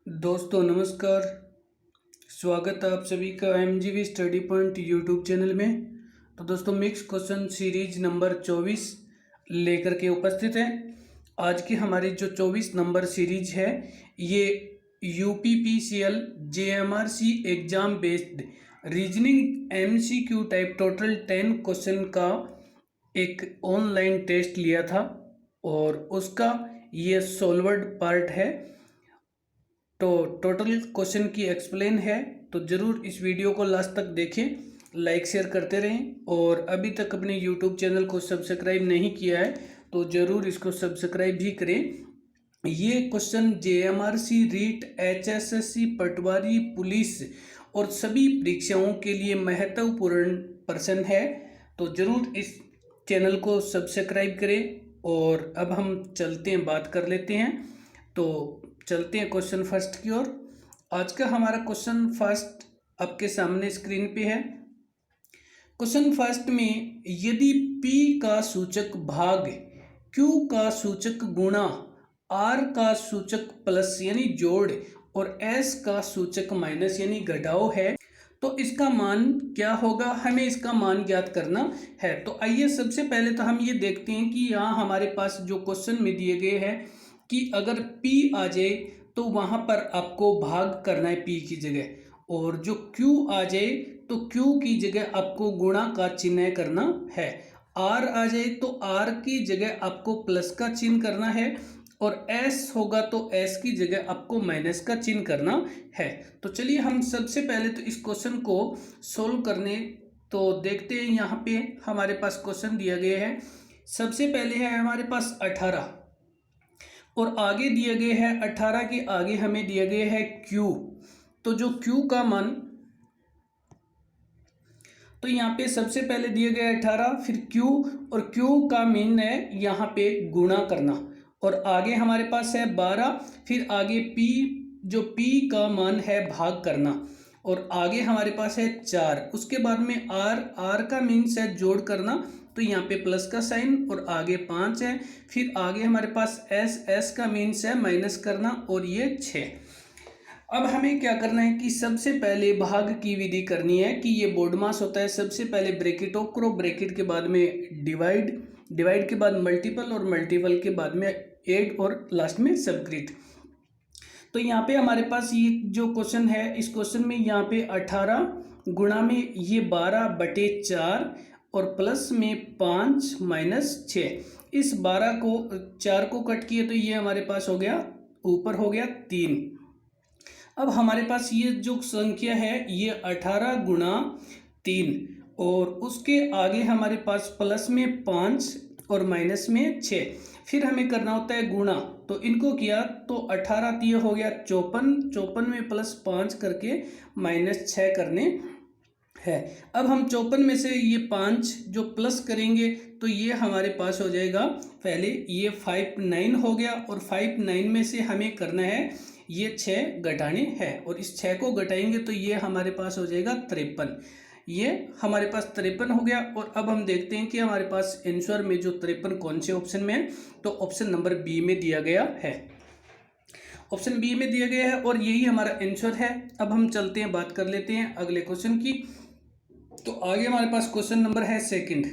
दोस्तों नमस्कार। स्वागत है आप सभी का एमजीवी स्टडी पॉइंट यूट्यूब चैनल में। तो दोस्तों मिक्स क्वेश्चन सीरीज नंबर 24 लेकर के उपस्थित है। आज की हमारी जो 24 नंबर सीरीज है ये UPPCL JMRC exam based reasoning MCQ type total 10 question का एक ऑनलाइन टेस्ट लिया था और उसका ये सॉल्वर्ड पार्ट है। तो टोटल क्वेश्चन की एक्सप्लेन है, तो ज़रूर इस वीडियो को लास्ट तक देखें, लाइक शेयर करते रहें और अभी तक अपने यूट्यूब चैनल को सब्सक्राइब नहीं किया है तो ज़रूर इसको सब्सक्राइब भी करें। ये क्वेश्चन जेएमआरसी, रीट, एचएसएससी, पटवारी, पुलिस और सभी परीक्षाओं के लिए महत्वपूर्ण प्रश्न है, तो ज़रूर इस चैनल को सब्सक्राइब करें। और अब हम चलते हैं, बात कर लेते हैं। तो चलते हैं क्वेश्चन फर्स्ट की ओर। आज का हमारा क्वेश्चन फर्स्ट आपके सामने स्क्रीन पे है। क्वेश्चन फर्स्ट में यदि P का सूचक भाग, Q का सूचक गुणा, R का सूचक प्लस यानी जोड़ और S का सूचक माइनस यानी घटाव है तो इसका मान क्या होगा, हमें इसका मान ज्ञात करना है। तो आइए सबसे पहले तो हम ये देखते हैं कि यहाँ हमारे पास जो क्वेश्चन में दिए गए हैं कि अगर P आ जाए तो वहाँ पर आपको भाग करना है P की जगह, और जो Q आ जाए तो Q की जगह आपको गुणा का चिन्ह करना है। R आ जाए तो R की जगह आपको प्लस का चिन्ह करना है और S होगा तो S की जगह आपको माइनस का चिन्ह करना है। तो चलिए हम सबसे पहले तो इस क्वेश्चन को सोल्व करने तो देखते हैं। यहाँ पे हमारे पास क्वेश्चन दिया गया है। सबसे पहले है हमारे पास 18 और आगे दिए गए हैं 18 के आगे हमें दिया गया है Q। तो जो Q का मान, तो यहाँ पे सबसे पहले दिए गए 18, फिर Q और Q का मीन है यहाँ पे गुणा करना, और आगे हमारे पास है 12, फिर आगे P, जो P का मान है भाग करना, और आगे हमारे पास है 4, उसके बाद में R का मीन्स है जोड़ करना, तो यहाँ पे प्लस का साइन, और आगे 5 है, फिर आगे हमारे पास S का मीन्स है माइनस करना, और ये 6। अब हमें क्या करना है कि सबसे पहले भाग की विधि करनी है कि ये बोर्ड मास होता है। सबसे पहले ब्रैकेट ऑफ करो, ब्रैकेट के बाद में डिवाइड के बाद मल्टीपल और मल्टीपल के बाद में ऐड और लास्ट में सबट्रैक्ट। तो यहाँ पे हमारे पास ये जो क्वेश्चन है, इस क्वेश्चन में यहाँ पे 18 गुणा में ये 12/4 और प्लस में 5 माइनस 6, इस 12 को 4 को कट किए तो ये हमारे पास हो गया, ऊपर हो गया 3। अब हमारे पास ये जो संख्या है ये 18 गुणा 3 और उसके आगे हमारे पास प्लस में 5 और माइनस में 6, फिर हमें करना होता है गुणा। तो इनको किया तो 18 3 हो गया 54 में प्लस 5 करके माइनस 6 करने है। अब हम 54 में से ये 5 जो प्लस करेंगे तो ये हमारे पास हो जाएगा, पहले ये 59 हो गया, और 59 में से हमें करना है ये 6 घटाने हैं, और इस 6 को घटाएंगे तो ये हमारे पास हो जाएगा 53। ये हमारे पास 53 हो गया। और अब हम देखते हैं कि हमारे पास आंसर में जो 53 कौन से ऑप्शन में है, तो ऑप्शन नंबर बी में दिया गया है। ऑप्शन बी में दिया गया है और यही हमारा आंसर है। अब हम चलते हैं, बात कर लेते हैं अगले क्वेश्चन की। तो आगे हमारे पास क्वेश्चन नंबर है सेकंड।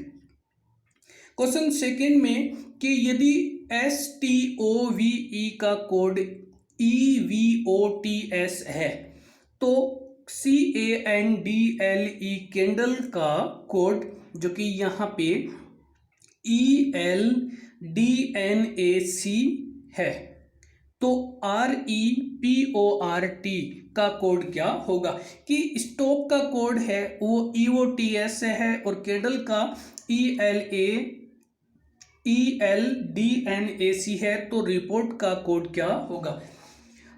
क्वेश्चन सेकंड में कि यदि STOVE का कोड EVOTS है तो CANDLE कैंडल का कोड जो कि यहाँ पे ELDNAC है, तो REPORT का कोड क्या होगा। कि स्टॉप का कोड है वो EOTS है और कैंडल का ELDNAC है, तो रिपोर्ट का कोड क्या होगा।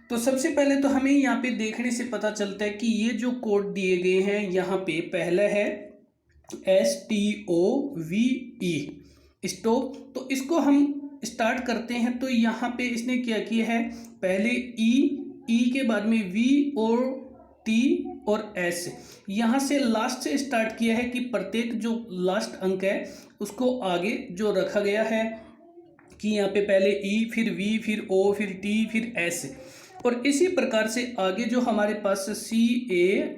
तो सबसे पहले तो हमें यहाँ पे देखने से पता चलता है कि ये जो कोड दिए गए हैं यहाँ पे पहला है STOVE स्टॉप। तो इसको हम स्टार्ट करते हैं, तो यहाँ पे इसने क्या किया है, पहले E के बाद में V और T और S, यहाँ से लास्ट से स्टार्ट किया है कि प्रत्येक जो लास्ट अंक है उसको आगे जो रखा गया है कि यहाँ पे पहले E फिर V फिर O फिर T फिर S। और इसी प्रकार से आगे जो हमारे पास CANDLE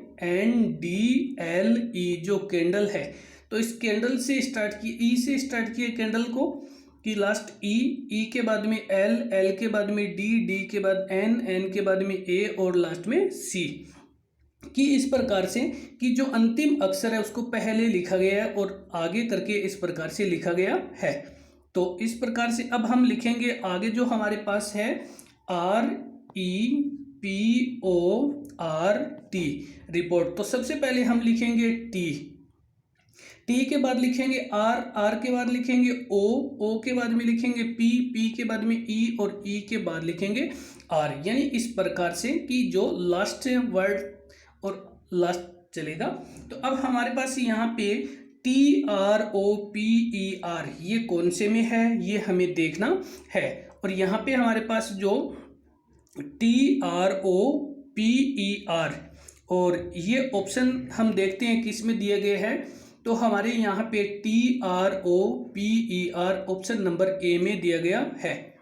जो कैंडल है, तो इस कैंडल से स्टार्ट किए, ई से स्टार्ट किए कैंडल को, कि लास्ट ई के बाद में एल के बाद में डी के बाद एन के बाद में ए और लास्ट में सी, कि इस प्रकार से कि जो अंतिम अक्षर है उसको पहले लिखा गया है और आगे करके इस प्रकार से लिखा गया है। तो इस प्रकार से अब हम लिखेंगे आगे जो हमारे पास है REPORT रिपोर्ट। तो सबसे पहले हम लिखेंगे टी के बाद लिखेंगे आर के बाद लिखेंगे ओ के बाद में लिखेंगे पी के बाद में ई और ई के बाद लिखेंगे आर, यानी इस प्रकार से कि जो लास्ट वर्ड और लास्ट चलेगा। तो अब हमारे पास यहाँ पे TROPER ये कौन से में है ये हमें देखना है, और यहाँ पे हमारे पास जो TROPER और ये ऑप्शन हम देखते हैं किस में दिए गए हैं। तो हमारे यहाँ पे TROPER ऑप्शन नंबर ए में दिया गया है।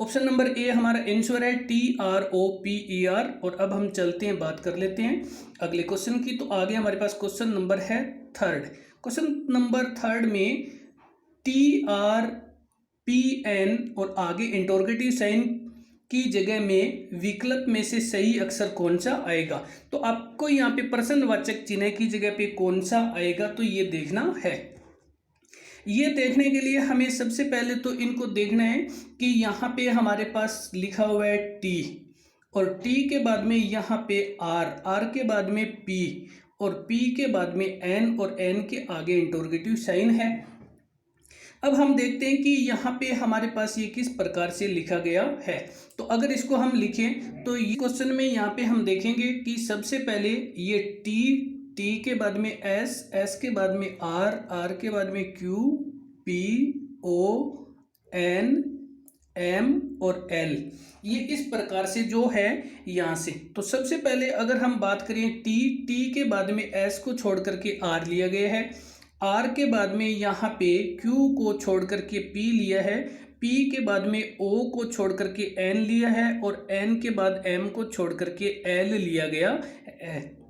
ऑप्शन नंबर ए हमारा आंसर है TROPER। और अब हम चलते हैं, बात कर लेते हैं अगले क्वेश्चन की। तो आगे हमारे पास क्वेश्चन नंबर है थर्ड। क्वेश्चन नंबर थर्ड में TRPN और आगे इंटरोगेटिव साइन की जगह में विकल्प में से सही अक्षर कौन सा आएगा। तो आपको यहाँ पे प्रश्नवाचक चिन्ह की जगह पे कौन सा आएगा तो ये देखना है। ये देखने के लिए हमें सबसे पहले तो इनको देखना है कि यहाँ पे हमारे पास लिखा हुआ है टी, और टी के बाद में यहाँ पे आर के बाद में पी और पी के बाद में एन और एन के आगे इंटरोगेटिव साइन है। अब हम देखते हैं कि यहाँ पे हमारे पास ये किस प्रकार से लिखा गया है। तो अगर इसको हम लिखें तो ये क्वेश्चन में यहाँ पे हम देखेंगे कि सबसे पहले ये टी के बाद में एस के बाद में आर के बाद में Q P O N M और एल, ये इस प्रकार से जो है यहाँ से। तो सबसे पहले अगर हम बात करें टी के बाद में एस को छोड़ करके आर लिया गया है, आर के बाद में यहाँ पे क्यू को छोड़ करके पी लिया है, पी के बाद में ओ को छोड़ करके एन लिया है और एन के बाद एम को छोड़ करके एल लिया गया है।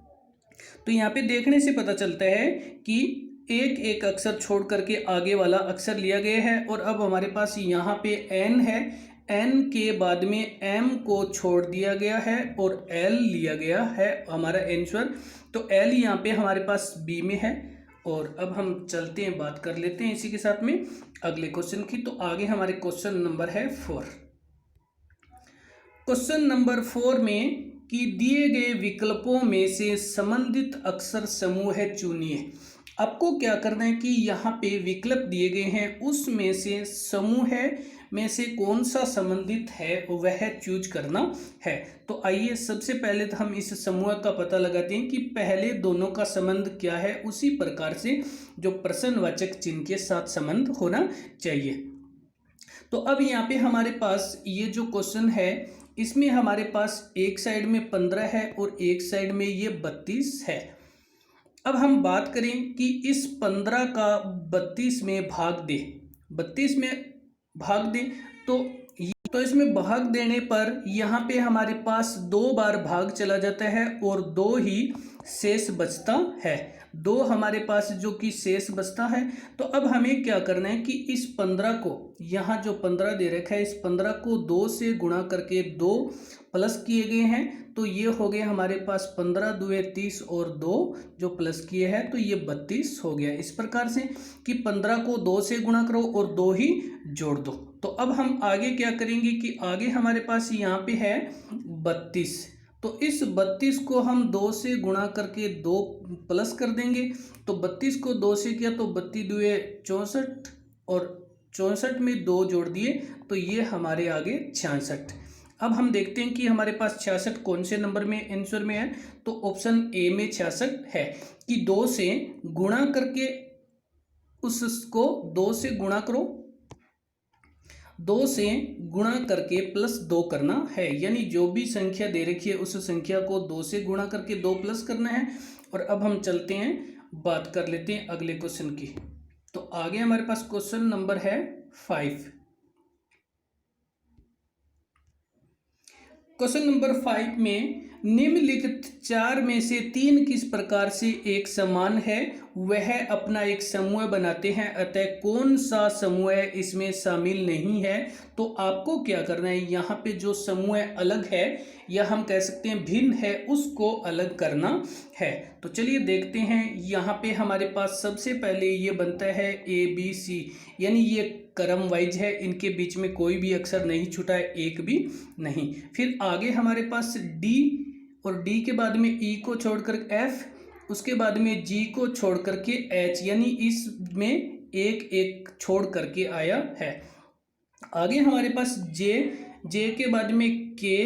तो यहाँ पे देखने से पता चलता है कि एक एक अक्षर छोड़ करके आगे वाला अक्षर लिया गया है। और अब हमारे पास यहाँ पे एन है, एन के बाद में एम को छोड़ दिया गया है और एल लिया गया है हमारा आंसर। तो एल यहाँ पे हमारे पास बी में है। और अब हम चलते हैं, बात कर लेते हैं इसी के साथ में अगले क्वेश्चन की। तो आगे हमारे क्वेश्चन नंबर है 4। क्वेश्चन नंबर 4 में कि दिए गए विकल्पों में से संबंधित अक्षर समूह चुनिए। आपको क्या करना है कि यहाँ पे विकल्प दिए गए हैं उसमें से समूह में से कौन सा संबंधित है वह चूज करना है। तो आइए सबसे पहले तो हम इस समूह का पता लगाते हैं कि पहले दोनों का संबंध क्या है, उसी प्रकार से जो प्रश्नवाचक चिन्ह के साथ संबंध होना चाहिए। तो अब यहाँ पे हमारे पास ये जो क्वेश्चन है इसमें हमारे पास एक साइड में 15 है और एक साइड में ये 32 है। अब हम बात करें कि इस 15 का 32 में भाग दे, 32 में भाग दें तो इसमें भाग देने पर यहाँ पे हमारे पास 2 बार भाग चला जाता है और 2 ही शेष बचता है, 2 हमारे पास जो कि शेष बचता है। तो अब हमें क्या करना है कि इस 15 को, यहाँ जो 15 दे रखा है, इस 15 को 2 से गुणा करके 2 प्लस किए गए हैं तो ये हो गया हमारे पास 15 दुए 30 और 2 जो प्लस किए हैं तो ये 32 हो गया। इस प्रकार से कि 15 को 2 से गुणा करो और 2 ही जोड़ दो। तो अब हम आगे क्या करेंगे कि आगे हमारे पास यहाँ पे है 32, तो इस 32 को हम 2 से गुणा करके 2 प्लस कर देंगे। तो 32 को 2 से किया तो 32 दुए 64 और 64 में 2 जोड़ दिए तो ये हमारे आगे 66। अब हम देखते हैं कि हमारे पास 66 कौन से नंबर में आंसर में है। तो ऑप्शन ए में 66 है कि 2 से गुणा करके उसको 2 से गुणा करो, 2 से गुणा करके प्लस 2 करना है, यानी जो भी संख्या दे रखी है उस संख्या को 2 से गुणा करके 2 प्लस करना है। और अब हम चलते हैं, बात कर लेते हैं अगले क्वेश्चन की। तो आगे हमारे पास क्वेश्चन नंबर है 5। क्वेश्चन नंबर 5 में निम्नलिखित 4 में से 3 किस प्रकार से एक समान है, वह अपना एक समूह बनाते हैं, अतः कौन सा समूह इसमें शामिल नहीं है। तो आपको क्या करना है, यहाँ पे जो समूह अलग है या हम कह सकते हैं भिन्न है, उसको अलग करना है। तो चलिए देखते हैं। यहाँ पे हमारे पास सबसे पहले ये बनता है ABC, यानी ये क्रम वाइज है, इनके बीच में कोई भी अक्षर नहीं छूटा है, एक भी नहीं। फिर आगे हमारे पास D, और D के बाद में E को छोड़कर F, उसके बाद में G को छोड़ करके H, यानी इसमें एक एक छोड़ करके आया है। आगे हमारे पास J के बाद में K,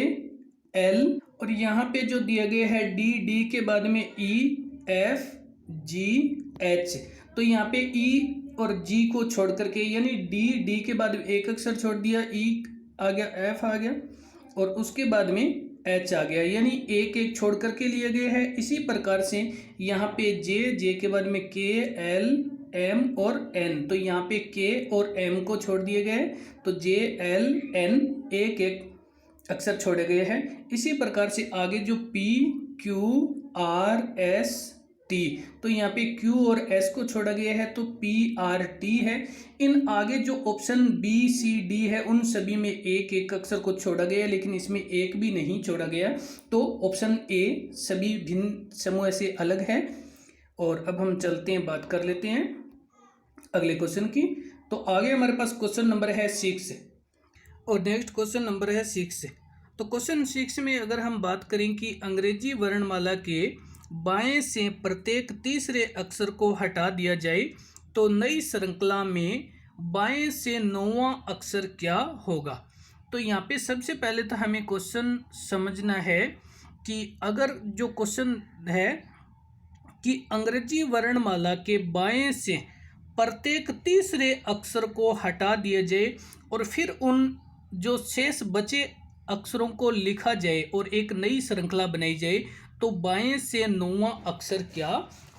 L, और यहाँ पे जो दिया गया है D के बाद में E, F, G, H। तो यहाँ पे E और G को छोड़ करके, यानी D के बाद एक अक्षर छोड़ दिया, E आ गया, F आ गया, और उसके बाद में H आ गया, यानी एक एक छोड़ करके लिए गए हैं। इसी प्रकार से यहाँ पे J के बाद में K, L, M और N, तो यहाँ पे K और M को छोड़ दिए गए, तो J, L, N एक एक अक्षर छोड़े गए हैं। इसी प्रकार से आगे जो P, Q, R, S, T, तो यहाँ पे Q और S को छोड़ा गया है, तो P, R, T है। इन आगे जो ऑप्शन B, C, D है, उन सभी में एक एक अक्षर को छोड़ा गया है, लेकिन इसमें एक भी नहीं छोड़ा गया, तो ऑप्शन A सभी भिन्न समूह से अलग है। और अब हम चलते हैं, बात कर लेते हैं अगले क्वेश्चन की। तो आगे हमारे पास क्वेश्चन नंबर है 6, और नेक्स्ट क्वेश्चन नंबर है 6। तो क्वेश्चन 6 में अगर हम बात करें कि अंग्रेजी वर्णमाला के बाएं से प्रत्येक तीसरे अक्षर को हटा दिया जाए, तो नई श्रृंखला में बाएं से 9वां अक्षर क्या होगा। तो यहाँ पे सबसे पहले तो हमें क्वेश्चन समझना है कि अगर जो क्वेश्चन है कि अंग्रेजी वर्णमाला के बाएं से प्रत्येक तीसरे अक्षर को हटा दिया जाए और फिर उन जो शेष बचे अक्षरों को लिखा जाए और एक नई श्रृंखला बनाई जाए, तो बाएं से 9वां अक्षर क्या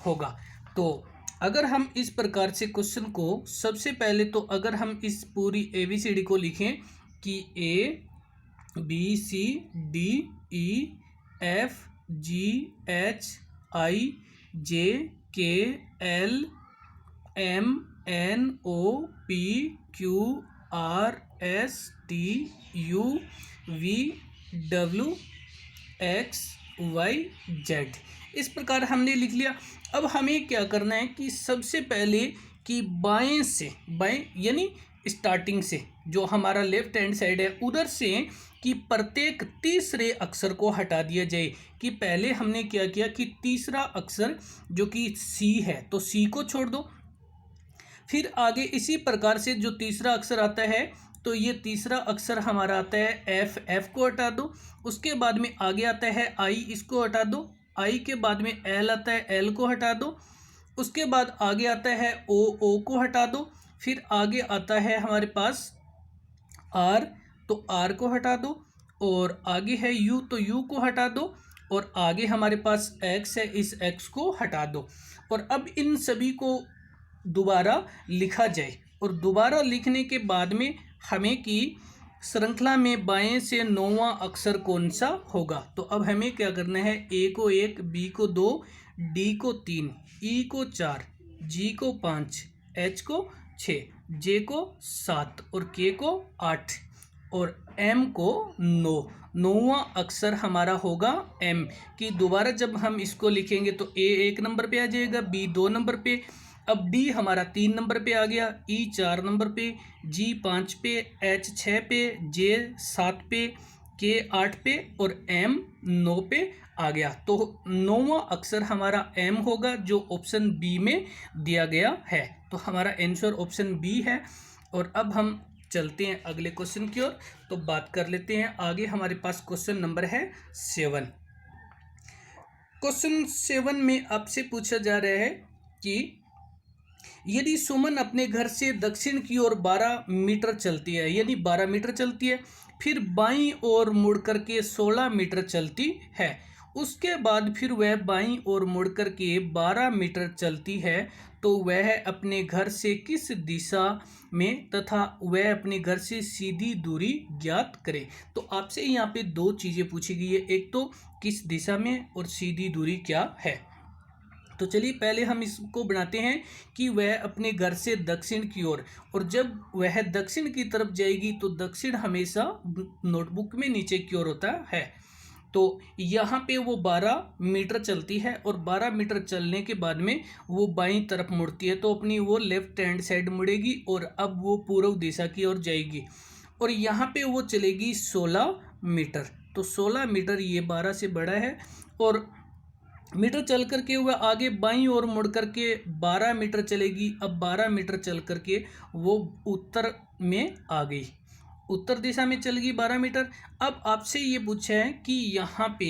होगा। तो अगर हम इस प्रकार से क्वेश्चन को, सबसे पहले तो अगर हम इस पूरी ABCD को लिखें कि A, B, C, D, E, F, G, H, I, J, K, L, M, N, O, P, Q, R, S, T, U, V, W, X, Y, Z, इस प्रकार हमने लिख लिया। अब हमें क्या करना है कि सबसे पहले कि बाएं से, बाएं यानी स्टार्टिंग से, जो हमारा लेफ्ट हैंड साइड है उधर से, कि प्रत्येक तीसरे अक्षर को हटा दिया जाए। कि पहले हमने क्या किया कि तीसरा अक्षर जो कि C है, तो C को छोड़ दो। फिर आगे इसी प्रकार से जो तीसरा अक्षर आता है, तो ये तीसरा अक्षर हमारा आता है F को हटा दो। उसके बाद में आगे आता है I, इसको हटा दो। I के बाद में L आता है, L को हटा दो। उसके बाद आगे आता है O को हटा दो। फिर आगे आता है हमारे पास R, तो R को हटा दो। और आगे है U, तो U को हटा दो। और आगे हमारे पास X है, इस X को हटा दो। और अब इन सभी को दोबारा लिखा जाए, और दोबारा लिखने के बाद में हमें कि श्रृंखला में बाएं से 9वां अक्षर कौन सा होगा। तो अब हमें क्या करना है, A को 1, B को 2, D को 3, E को 4, G को 5, H को 6, J को 7 और K को 8 और M को 9। 9वां अक्षर हमारा होगा M। कि दोबारा जब हम इसको लिखेंगे तो A 1 नंबर पे आ जाएगा, B 2 नंबर पे, अब D हमारा 3 नंबर पे आ गया, E 4 नंबर पे, G 5 पे, H 6 पे, J 7 पे, K 8 पे और M 9 पे आ गया। तो 9वां अक्षर हमारा M होगा, जो ऑप्शन B में दिया गया है। तो हमारा आंसर ऑप्शन B है। और अब हम चलते हैं अगले क्वेश्चन की ओर, तो बात कर लेते हैं आगे। हमारे पास क्वेश्चन नंबर है 7। क्वेश्चन 7 में आपसे पूछा जा रहा है कि यदि सुमन अपने घर से दक्षिण की ओर 12 मीटर चलती है, यानी 12 मीटर चलती है, फिर बाईं ओर मुड़ करके 16 मीटर चलती है, उसके बाद फिर वह बाईं ओर मुड़कर के 12 मीटर चलती है तो वह अपने घर से किस दिशा में तथा वह अपने घर से सीधी दूरी ज्ञात करे। तो आपसे यहाँ पे दो चीज़ें पूछी गई है, एक तो किस दिशा में और सीधी दूरी क्या है। तो चलिए पहले हम इसको बनाते हैं कि वह अपने घर से दक्षिण की ओर, और जब वह दक्षिण की तरफ जाएगी तो दक्षिण हमेशा नोटबुक में नीचे की ओर होता है। तो यहाँ पे वो 12 मीटर चलती है और 12 मीटर चलने के बाद में वो बाईं तरफ मुड़ती है, तो अपनी वो लेफ्ट हैंड साइड मुड़ेगी और अब वो पूर्व दिशा की ओर जाएगी और यहाँ पे वो चलेगी 16 मीटर। तो 16 मीटर ये 12 से बड़ा है और मीटर चल करके वह आगे बाईं ओर मुड़ करके 12 मीटर चलेगी। अब 12 मीटर चल करके वो उत्तर में आ गई, उत्तर दिशा में चल गई 12 मीटर। अब आपसे ये पूछा है कि यहाँ पे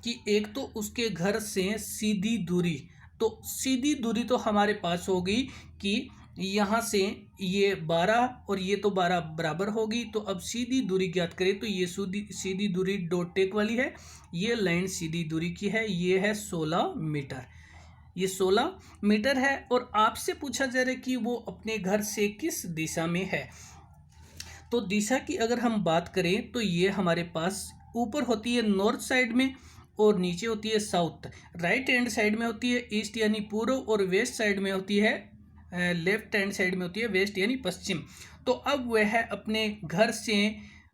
कि एक तो उसके घर से सीधी दूरी, तो सीधी दूरी तो हमारे पास हो गई कि यहाँ से ये 12 और ये तो 12 बराबर होगी। तो अब सीधी दूरी ज्ञात करें तो ये सीधी दूरी डॉट टेक वाली है, ये लाइन सीधी दूरी की है, ये है 16 मीटर, ये 16 मीटर है। और आपसे पूछा जा रहा है कि वो अपने घर से किस दिशा में है। तो दिशा की अगर हम बात करें तो ये हमारे पास ऊपर होती है नॉर्थ साइड में और नीचे होती है साउथ। राइट हैंड साइड में होती है ईस्ट यानी पूर्व और वेस्ट साइड में होती है लेफ्ट हैंड साइड में होती है वेस्ट यानी पश्चिम। तो अब वह अपने घर से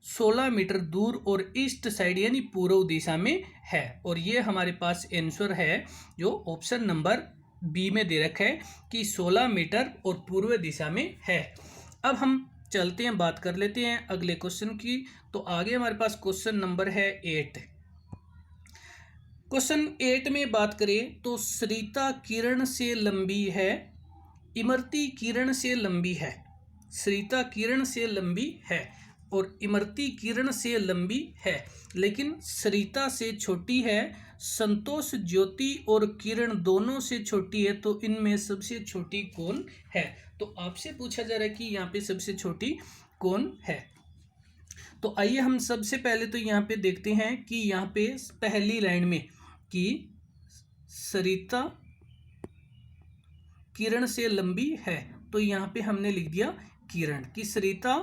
16 मीटर दूर और ईस्ट साइड यानी पूर्व दिशा में है और ये हमारे पास आंसर है जो ऑप्शन नंबर बी में दे रखा है कि 16 मीटर और पूर्व दिशा में है। अब हम चलते हैं, बात कर लेते हैं अगले क्वेश्चन की। तो आगे हमारे पास क्वेश्चन नंबर है 8। क्वेश्चन 8 में बात करें तो सरिता किरण से लंबी है, इमरती किरण से लंबी है। सरिता किरण से लंबी है और इमरती किरण से लंबी है, लेकिन सरिता से छोटी है। संतोष ज्योति और किरण दोनों से छोटी है, तो इनमें सबसे छोटी कौन है। तो आपसे पूछा जा रहा है कि यहाँ पे सबसे छोटी कौन है। तो आइए हम सबसे पहले तो यहाँ पे देखते हैं कि यहाँ पे पहली लाइन में कि सरिता किरण से लंबी है, तो यहाँ पे हमने लिख दिया किरण कि सरिता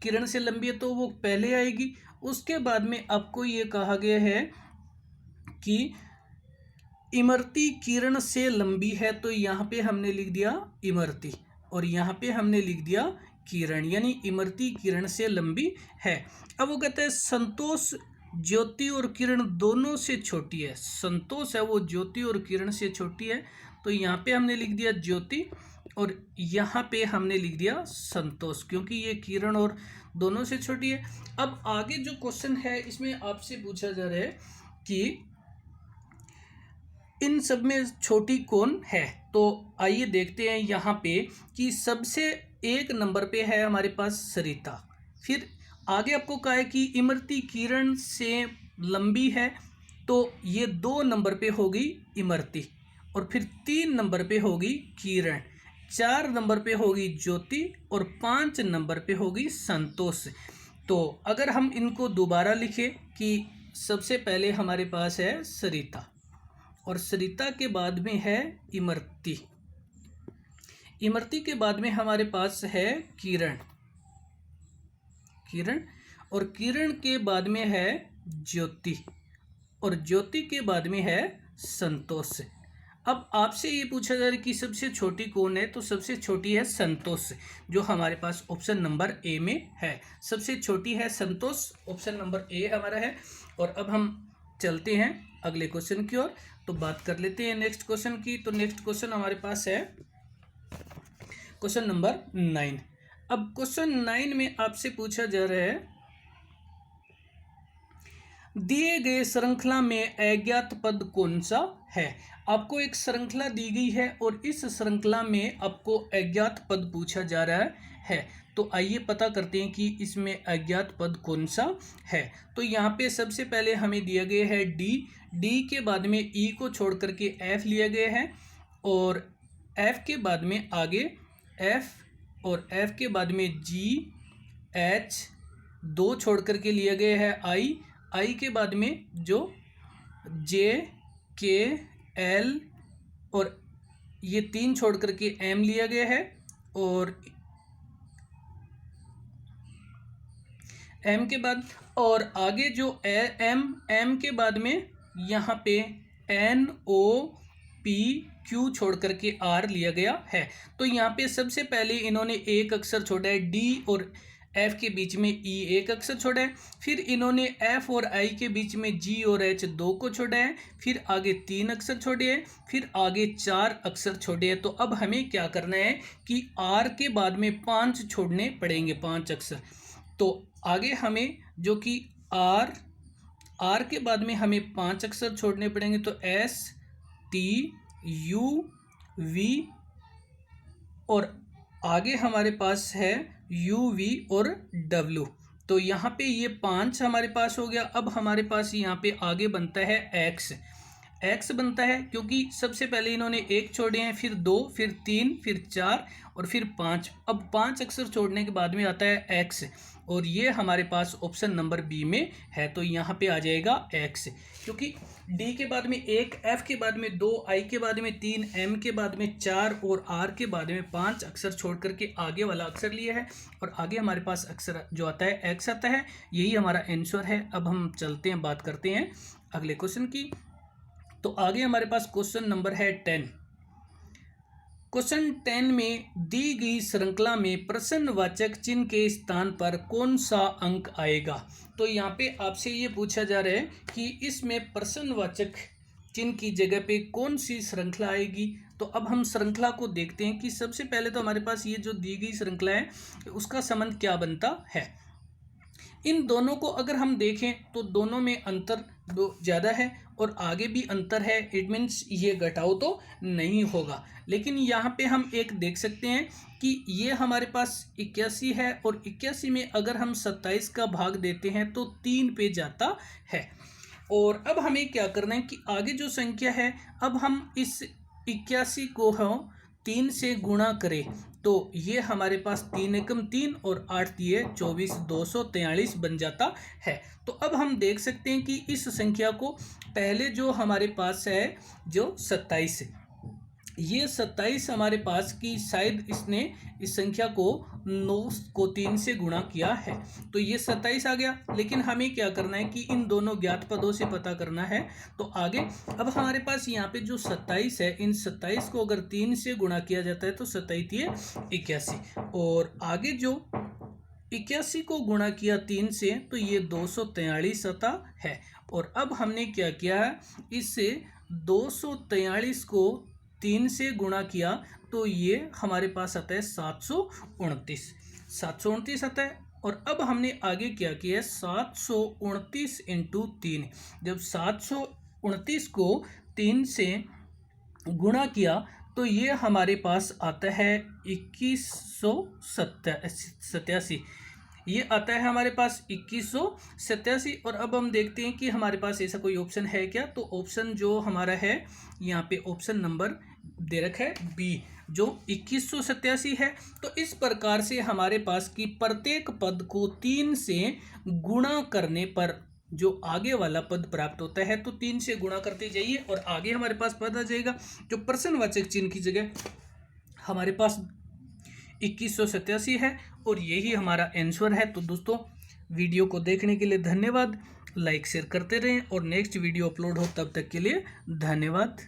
किरण से लंबी है, तो वो पहले आएगी। उसके बाद में आपको ये कहा गया है कि इमरती किरण से लंबी है, तो यहाँ पे हमने लिख दिया इमरती और यहाँ पे हमने लिख दिया किरण, यानी इमरती किरण से लंबी है। अब वो कहते हैं संतोष ज्योति और किरण दोनों से छोटी है। संतोष है वो ज्योति और किरण से छोटी है, तो यहाँ पे हमने लिख दिया ज्योति और यहाँ पे हमने लिख दिया संतोष, क्योंकि ये किरण और दोनों से छोटी है। अब आगे जो क्वेश्चन है इसमें आपसे पूछा जा रहा है कि इन सब में छोटी कौन है। तो आइए देखते हैं यहाँ पे कि सबसे 1 नंबर पे है हमारे पास सरिता। फिर आगे आपको कहा है कि इमरती किरण से लंबी है, तो ये 2 नंबर पे होगी इमरती और फिर 3 नंबर पे होगी किरण, 4 नंबर पे होगी ज्योति और 5 नंबर पे होगी संतोष। तो अगर हम इनको दोबारा लिखें कि सबसे पहले हमारे पास है सरिता और सरिता के बाद में है इमरती, इमरती के बाद में हमारे पास है किरण, किरण और किरण के बाद में है ज्योति और ज्योति के बाद में है संतोष। अब आपसे ये पूछा जा रहा है कि सबसे छोटी कौन है, तो सबसे छोटी है संतोष, जो हमारे पास ऑप्शन नंबर ए में है। सबसे छोटी है संतोष, ऑप्शन नंबर ए हमारा है। और अब हम चलते हैं अगले क्वेश्चन की ओर, तो बात कर लेते हैं नेक्स्ट क्वेश्चन की। तो नेक्स्ट क्वेश्चन हमारे पास है क्वेश्चन नंबर 9। अब क्वेश्चन 9 में आपसे पूछा जा रहा है दिए गए श्रृंखला में अज्ञात पद कौन सा है। आपको एक श्रृंखला दी गई है और इस श्रृंखला में आपको अज्ञात पद पूछा जा रहा है। तो आइए पता करते हैं कि इसमें अज्ञात पद कौन सा है। तो यहाँ पे सबसे पहले हमें दिया गया है डी, डी के बाद में ई को छोड़ करके एफ लिया गया है और एफ के बाद में आगे एफ और एफ के बाद में जी, एच, 2 छोड़ करके लिया गया है आई, आई के बाद में जो जे के एल और ये 3 छोड़ करके एम लिया गया है, और एम के बाद और आगे जो एम के बाद में यहाँ पे एन ओ पी क्यू छोड़ करके आर लिया गया है। तो यहाँ पे सबसे पहले इन्होंने एक अक्षर छोड़ा है, डी और एफ के बीच में ई एक अक्षर छोड़ा है, फिर इन्होंने एफ और आई के बीच में जी और एच 2 को छोड़ा है, फिर आगे 3 अक्षर छोड़े हैं, फिर आगे 4 अक्षर छोड़े हैं। तो अब हमें क्या करना है कि आर के बाद में 5 छोड़ने पड़ेंगे, 5 अक्षर। तो आगे हमें जो कि आर के बाद में हमें 5 अक्षर छोड़ने पड़ेंगे, तो एस टी यू वी और आगे हमारे पास है यू वी और डब्ल्यू। तो यहाँ पे ये 5 हमारे पास हो गया। अब हमारे पास यहाँ पे आगे बनता है एक्स बनता है, क्योंकि सबसे पहले इन्होंने 1 छोड़े हैं, फिर 2, फिर 3, फिर 4 और फिर 5। अब 5 अक्षर छोड़ने के बाद में आता है एक्स, और ये हमारे पास ऑप्शन नंबर बी में है। तो यहाँ पे आ जाएगा एक्स, क्योंकि डी के बाद में 1, एफ के बाद में 2, आई के बाद में 3, एम के बाद में 4 और आर के बाद में 5 अक्षर छोड़ करके आगे वाला अक्षर लिया है, और आगे हमारे पास अक्षर जो आता है एक्स आता है। यही हमारा आंसर है। अब हम चलते हैं, बात करते हैं अगले क्वेश्चन की। तो आगे हमारे पास क्वेश्चन नंबर है 10। क्वेश्चन 10 में दी गई श्रृंखला में प्रश्नवाचक चिन्ह के स्थान पर कौन सा अंक आएगा। तो यहाँ पे आपसे ये पूछा जा रहा है कि इसमें प्रश्नवाचक चिन्ह की जगह पे कौन सी श्रृंखला आएगी। तो अब हम श्रृंखला को देखते हैं कि सबसे पहले तो हमारे पास ये जो दी गई श्रृंखला है उसका संबंध क्या बनता है। इन दोनों को अगर हम देखें तो दोनों में अंतर ज़्यादा है और आगे भी अंतर है। इट मीन्स ये घटाव तो नहीं होगा। लेकिन यहाँ पे हम एक देख सकते हैं कि ये हमारे पास 81 है, और 81 में अगर हम 27 का भाग देते हैं तो 3 पे जाता है। और अब हमें क्या करना है कि आगे जो संख्या है, अब हम इस 81 को हम 3 से गुणा करें तो ये हमारे पास 3 एकम 3 और 8 दिए 24, 243 बन जाता है। तो अब हम देख सकते हैं कि इस संख्या को पहले जो हमारे पास है जो 27, ये 27 हमारे पास की शायद इसने इस संख्या को 9 को 3 से गुणा किया है, तो ये 27 आ गया। लेकिन हमें क्या करना है कि इन दोनों ज्ञात पदों से पता करना है। तो आगे अब हमारे पास यहाँ पे जो 27 है, इन 27 को अगर 3 से गुणा किया जाता है तो 27 81, और आगे जो 81 को गुणा किया 3 से तो ये 243 आता है। और अब हमने क्या किया है, इससे 243 को 3 से गुणा किया तो ये हमारे पास आता है 729 आता है। और अब हमने आगे क्या किया है, 729 इंटू 3। जब 729 को 3 से गुणा किया तो ये हमारे पास आता है 2187, ये आता है हमारे पास 2187। और अब हम देखते हैं कि हमारे पास ऐसा कोई ऑप्शन है क्या। तो ऑप्शन जो हमारा है यहाँ पे ऑप्शन नंबर दे रखा है बी, जो 2187 है। तो इस प्रकार से हमारे पास की प्रत्येक पद को 3 से गुणा करने पर जो आगे वाला पद प्राप्त होता है, तो 3 से गुणा करते जाइए और आगे हमारे पास पद आ जाएगा जो प्रश्नवाचक चिन्ह की जगह हमारे पास 2187 है, और यही हमारा आंसर है। तो दोस्तों वीडियो को देखने के लिए धन्यवाद। लाइक शेयर करते रहें और नेक्स्ट वीडियो अपलोड हो तब तक के लिए धन्यवाद।